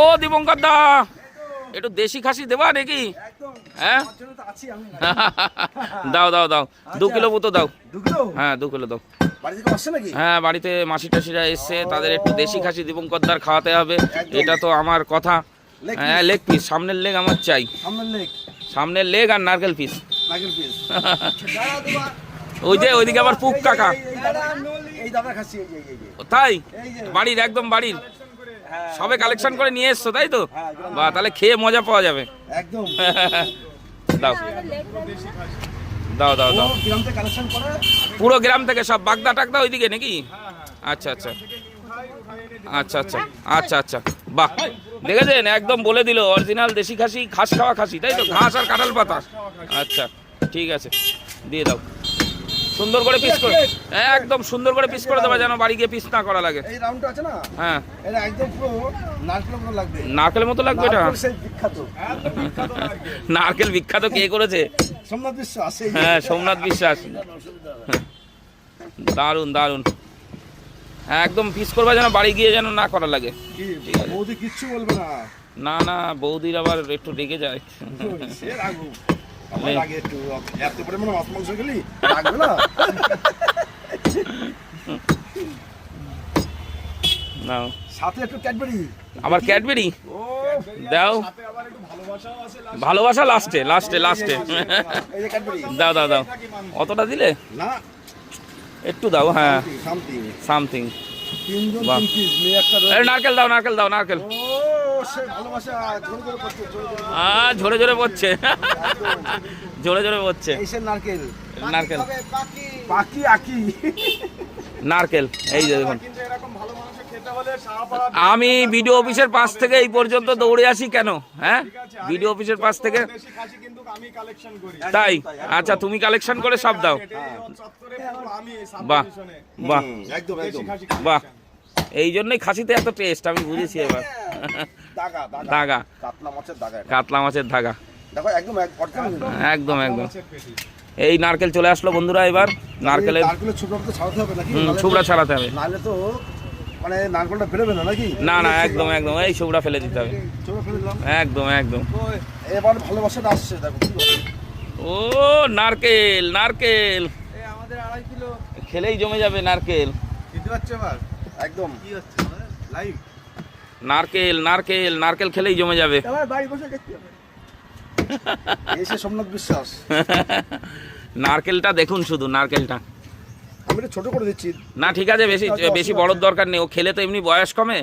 ও দীপঙ্কর দা, একটু দেশি খাসি দেবা নাকি? হ্যাঁ দাও দাও দাও, 2 কিলো মতো দাও। হ্যাঁ 2 কিলো দাও। হ্যাঁ বাড়িতে মাসি টাসিরা এসছে, তাদের একটু দেশি খাসি দীপঙ্কর দার খাওয়াতে হবে, এটা তো আমার কথা। হ্যাঁ লেগ পিস, সামনের লেগ আমার চাই, সামনের লেগ আর নারকেল পিস। ওই যে ওইদিকে আবার পুক কাকা, তাই বাড়ির একদম বাড়ির সবে কালেকশন করে নিয়ে এসছো তাই তো? বা তাহলে খেয়ে মজা পাওয়া যাবে একদম। দাও দাও দাও দাও, পুরো গ্রাম থেকে সব বাগদা টাগদা ওইদিকে নাকি? আচ্ছা আচ্ছা আচ্ছা আচ্ছা আচ্ছা আচ্ছা, বাহ দেখেছেন একদম বলে দিল অরিজিনাল দেশি খাসি, ঘাস খাওয়া খাসি তাই তো? ঘাস আর কাঁঠাল পাতা। আচ্ছা ঠিক আছে, দিয়ে দাও সুন্দর করে পিস করে, একদম সুন্দর করে পিস করে দেবা যেন বাড়ি গিয়ে পিস না করা লাগে। এই রাউন্ডটা আছে না, হ্যাঁ এটা একদম পুরো নারকেলের মতো লাগবে। নারকেলের মতো লাগবে এটা? সেই বিখ্যাত নারকেল বিখ্যাত কে করেছে? সোমনাথ বিশ্বাস। হ্যাঁ সোমনাথ বিশ্বাস। দারুন দারুন, একদম পিস করবা যেন বাড়ি গিয়ে যেন না করা লাগে। বৌদি কিচ্ছু বলবে না? না না, বৌদির আবার একটু রেগে যায়। সে রাখবো, আমার লাগে একটু, এত পরিমাণে মাছ মাংস খেলি রাখবে না। নাও সাথে একটু ক্যাডবেরি। আবার ক্যাডবেরি দাও, ভালোবাসা লাস্টে লাস্টে লাস্টে। দাও দাও দাও, অতটা দিলে না, একটু দাও। হ্যাঁ সামথিং। নারকেল দাও নারকেল দাও নারকেল। ঝরে ঝরে পড়ছে, ঝরে ঝরে পড়ছে নারকেল নারকেল নারকেল। এই যে দেখুন, আমি বিডিও অফিসের পাশ থেকে এই পর্যন্ত দৌড়ে আসি কেন? হ্যাঁ বিডিও অফিসের পাশ থেকে, তাই? আচ্ছা তুমি কালেকশন করে সব দাও। বাহ বাহ বাহ, এই জন্যই খাসিতে এত টেস্ট আমি বুঝেছি এবার। দাগা, কাতলা মাছের ধাগা, একদম একদম। এই নারকেল চলে আসলো বন্ধুরা, এবার নারকেলের ছুবড়া ছাড়াতে হবে, মানে নারকেলটা ফেলবে না নাকি? না না একদম একদম, এই ছুবড়া ফেলে দিতে হবে একদম একদম। এবার ভালোবাসাটা আসছে দেখো। ও নারকেল নারকেল, আমাদের 2.5 কিলো খেলেই জমে যাবে নারকেল। দিতে পারছো এবার একদম। কি হচ্ছে লাইভ? নারকেল নারকেল নারকেল খেলেই জমে যাবে। এবার বাড়ি বসে দেখতে হবে। এসে সোমনাথ বিশ্বাস। নারকেলটা দেখুন শুধু, নারকেলটা আমি একটু ছোট করে দিচ্ছি। না ঠিক আছে, বেশি বেশি বড় দরকার নেই, ও খেলে তো এমনি বয়স কমে।